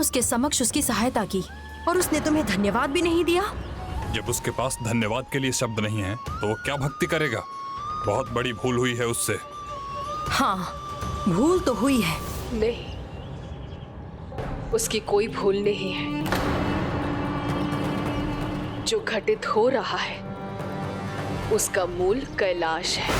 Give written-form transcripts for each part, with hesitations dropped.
उसके समक्ष उसकी सहायता की और उसने तुम्हें धन्यवाद भी नहीं दिया। जब उसके पास धन्यवाद के लिए शब्द नहीं है तो वो क्या भक्ति करेगा? बहुत बड़ी भूल हुई है उससे। हाँ, भूल तो हुई है। नहीं, उसकी कोई भूल नहीं है। जो घटित हो रहा है उसका मूल कैलाश है।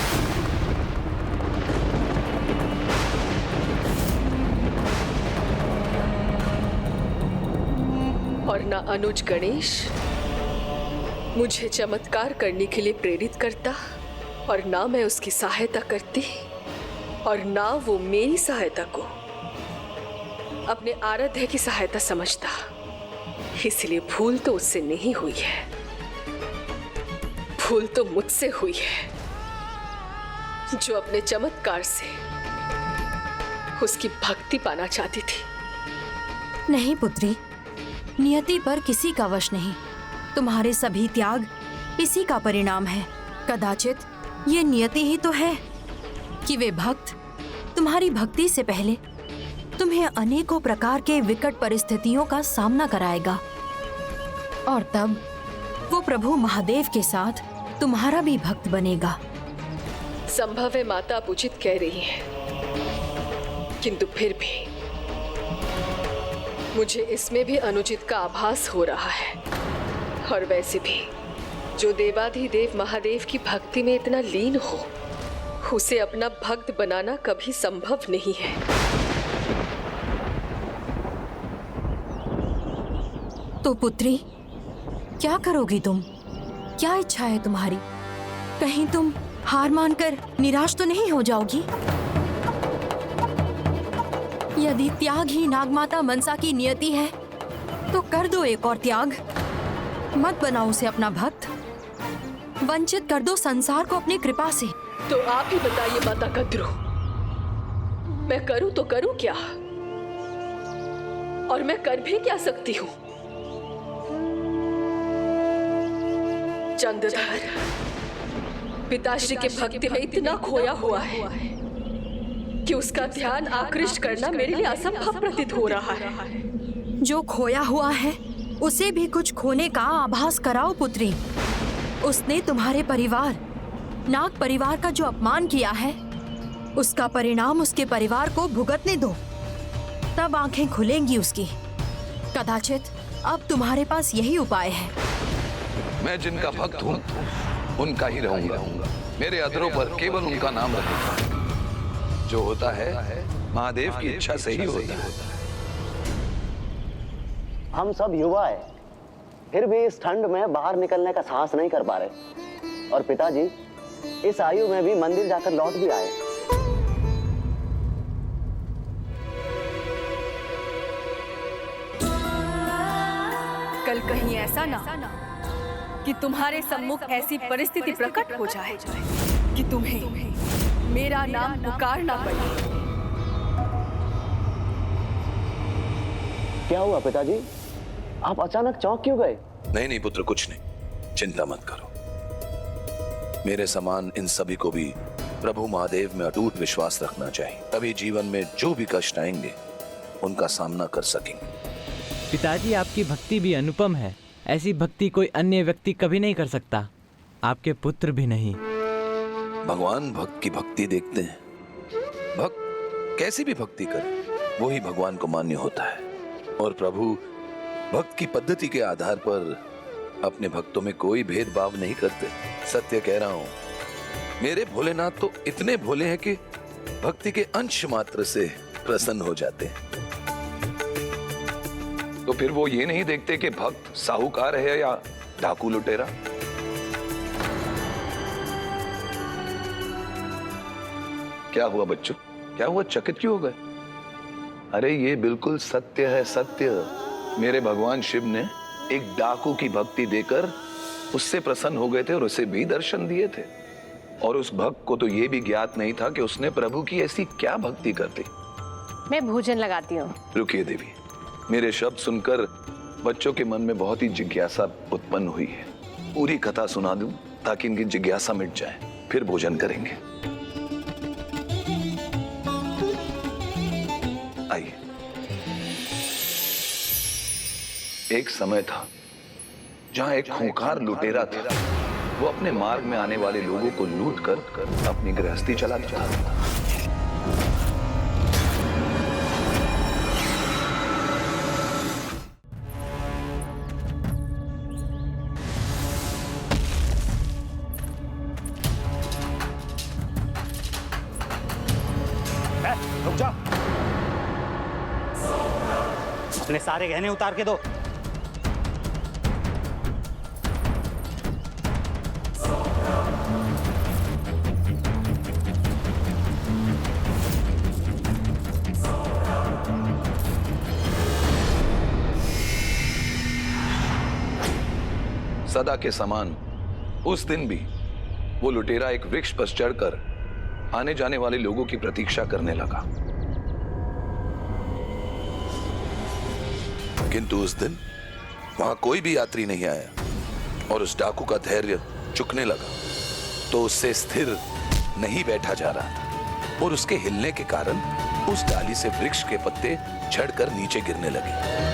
और ना अनुज गणेश मुझे चमत्कार करने के लिए प्रेरित करता, और ना मैं उसकी सहायता करती, और ना वो मेरी सहायता को अपने आराध्य की सहायता समझता। इसलिए भूल तो उससे नहीं हुई है, भूल तो मुझसे हुई है, जो अपने चमत्कार से उसकी भक्ति पाना चाहती थी। नहीं पुत्री, नियति पर किसी का वश नहीं। तुम्हारे सभी त्याग इसी का परिणाम है। कदाचित ये नियति ही तो है कि वे भक्त तुम्हारी भक्ति से पहले तुम्हें अनेकों प्रकार के विकट परिस्थितियों का सामना कराएगा, और तब वो प्रभु महादेव के साथ तुम्हारा भी भक्त बनेगा। संभव है माता आप उचित कह रही हैं, किंतु फिर भी मुझे इसमें भी अनुचित का आभास हो रहा है। और वैसे भी जो देवाधिदेव महादेव की भक्ति में इतना लीन हो, उसे अपना भक्त बनाना कभी संभव नहीं है। तो पुत्री, क्या करोगी तुम? क्या इच्छा है तुम्हारी? कहीं तुम हार मानकर निराश तो नहीं हो जाओगी? यदि त्याग ही नागमाता मनसा की नियति है तो कर दो एक और त्याग। मत बनाओ उसे अपना भक्त, वंचित कर दो संसार को अपनी कृपा से। तो आप ही बताइए माता कद्रू, मैं करूं तो करूं क्या, और मैं कर भी क्या सकती हूं? चंद्रधर पिताश्री के भक्ति में इतना खोया हुआ है कि उसका ध्यान आकृष्ट करना मेरे लिए असंभव प्रतीत हो रहा है। जो खोया हुआ है उसे भी कुछ खोने का आभास कराओ पुत्री। उसने तुम्हारे परिवार, नाग परिवार का जो अपमान किया है, उसका परिणाम उसके परिवार को भुगतने दो, तब आंखें खुलेंगी उसकी। कदाचित अब तुम्हारे पास यही उपाय है। मैं जिनका भक्त हूँ उनका ही रहूंगा। मेरे अधरों पर केवल उनका नाम रहेगा। जो होता है महादेव की इच्छा से ही होता है। हम सब युवा है, फिर भी इस ठंड में बाहर निकलने का साहस नहीं कर पा रहे, और पिताजी इस आयु में भी मंदिर जाकर लौट भी आए। कल कहीं ऐसा ना कि तुम्हारे सम्मुख ऐसी परिस्थिति प्रकट हो जाए कि तुम्हें मेरा नाम पुकारना पड़े। क्या हुआ पिताजी, आप अचानक चौंक क्यों गए? नहीं पुत्र, कुछ नहीं, चिंता मत करो। मेरे समान इन सभी को भी प्रभु महादेव में अटूट विश्वास रखना चाहिए, तभी जीवन में जो भी कष्ट आएंगे उनका सामना कर सकेंगे। पिताजी, आपकी भक्ति भी अनुपम है। ऐसी भक्ति कोई अन्य व्यक्ति कभी नहीं कर सकता, आपके पुत्र भी नहीं। भगवान भक्त की भक्ति देखते हैं। भक्त कैसी भी भक्ति करे वो ही भगवान को मान्य होता है, और प्रभु भक्त की पद्धति के आधार पर अपने भक्तों में कोई भेदभाव नहीं करते। सत्य कह रहा हूं, मेरे भोलेनाथ तो इतने भोले हैं कि भक्ति के अंश मात्र से प्रसन्न हो जाते हैं। तो फिर वो ये नहीं देखते कि भक्त साहूकार है या डाकू लुटेरा। क्या हुआ बच्चों, क्या हुआ, चकित क्यों हो गए? अरे ये बिल्कुल सत्य है, सत्य। मेरे भगवान शिव ने एक डाकू की भक्ति देकर उससे प्रसन्न हो गए थे और उसे भी दर्शन दिए थे। और उस भक्त को तो ये भी ज्ञात नहीं था कि उसने प्रभु की ऐसी क्या भक्ति कर दी। मैं भोजन लगाती हूँ। रुकिए देवी, मेरे शब्द सुनकर बच्चों के मन में बहुत ही जिज्ञासा उत्पन्न हुई है। पूरी कथा सुना दूं ताकि इनकी जिज्ञासा मिट जाए, फिर भोजन करेंगे। आइए। एक समय था जहां एक खूंखार लुटेरा था। वो अपने मार्ग में आने वाले लोगों को लूट कर अपनी गृहस्थी चलाता था। रुक जा, अपने सारे गहने उतार के दो। सदा के समान उस दिन भी वो लुटेरा एक वृक्ष पर चढ़कर आने जाने वाले लोगों की प्रतीक्षा करने लगा। किंतु उस दिन वहां कोई भी यात्री नहीं आया और उस डाकू का धैर्य चुकने लगा। तो उससे स्थिर नहीं बैठा जा रहा था और उसके हिलने के कारण उस डाली से वृक्ष के पत्ते झड़कर नीचे गिरने लगे।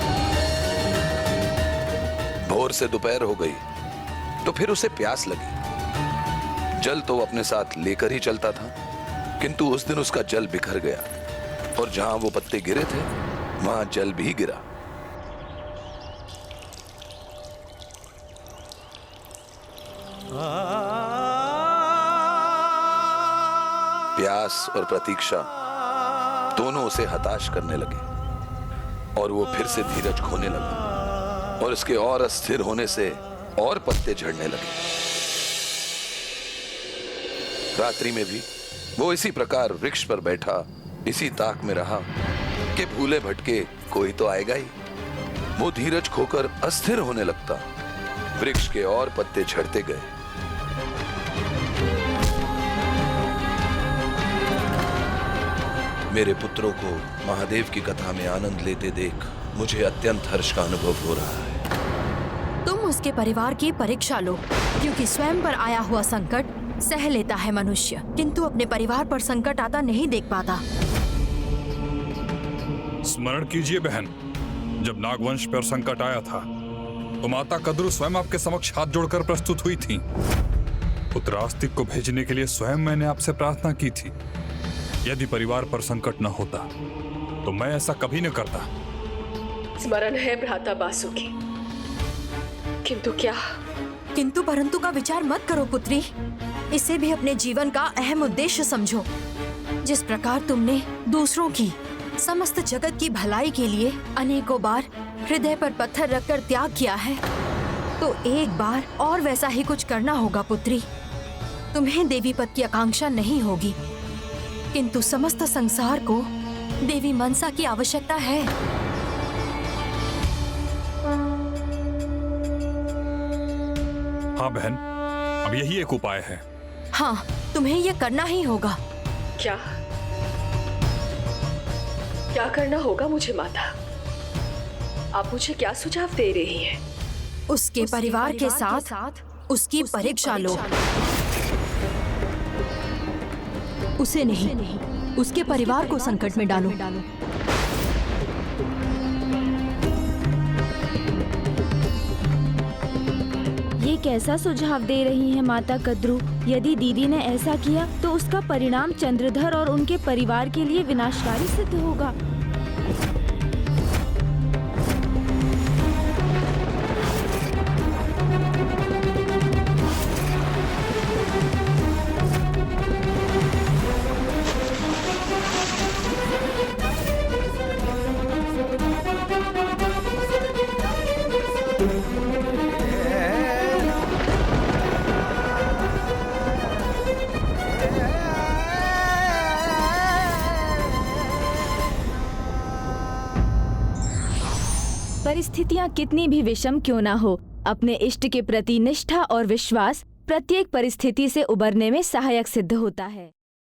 भोर से दोपहर हो गई तो फिर उसे प्यास लगी। जल तो अपने साथ लेकर ही चलता था, किंतु उस दिन उसका जल बिखर गया और जहां वो पत्ते गिरे थे वहां जल भी गिरा। प्यास और प्रतीक्षा दोनों उसे हताश करने लगे और वो फिर से धीरज खोने लगा और इसके और अस्थिर होने से और पत्ते झड़ने लगे। रात्रि में भी वो इसी प्रकार वृक्ष पर बैठा इसी ताक में रहा कि भूले भटके कोई तो आएगा ही। वो धीरज खोकर अस्थिर होने लगता। वृक्ष के और पत्ते झड़ते गए। मेरे पुत्रों को महादेव की कथा में आनंद लेते देख मुझे अत्यंत हर्ष का अनुभव हो रहा है। तुम उसके परिवार की परीक्षा लो, क्योंकि स्वयं पर आया हुआ संकट सह लेता है मनुष्य, किंतु अपने परिवार पर संकट आता नहीं देख पाता। स्मरण कीजिए बहन, जब नागवंश पर संकट आया था तो माता कद्रू स्वयं आपके समक्ष हाथ जोड़कर प्रस्तुत हुई थी। पुत्र आस्तिक को भेजने के लिए स्वयं मैंने आपसे प्रार्थना की थी। यदि परिवार पर संकट न होता तो मैं ऐसा कभी न करता। स्मरण है भ्राता बासुकी, किंतु क्या? किंतु परंतु का विचार मत करो पुत्री, इसे भी अपने जीवन का अहम उद्देश्य समझो। जिस प्रकार तुमने दूसरों की, समस्त जगत की भलाई के लिए अनेकों बार हृदय पर पत्थर रखकर त्याग किया है, तो एक बार और वैसा ही कुछ करना होगा पुत्री। तुम्हें देवी पद की आकांक्षा नहीं होगी, किंतु समस्त संसार को देवी मनसा की आवश्यकता है। हाँ बहन, अब यही एक उपाय है। हाँ, तुम्हें यह करना ही होगा। क्या क्या करना होगा मुझे माता? आप मुझे क्या सुझाव दे रही हैं? उसके परिवार के साथ उसकी परीक्षा लो। उसे नहीं, उसके परिवार को संकट में डालो। ये कैसा सुझाव दे रही हैं माता कद्रू? यदि दीदी ने ऐसा किया तो उसका परिणाम चंद्रधर और उनके परिवार के लिए विनाशकारी सिद्ध होगा। परिस्थितियां कितनी भी विषम क्यों ना हो, अपने इष्ट के प्रति निष्ठा और विश्वास प्रत्येक परिस्थिति से उबरने में सहायक सिद्ध होता है।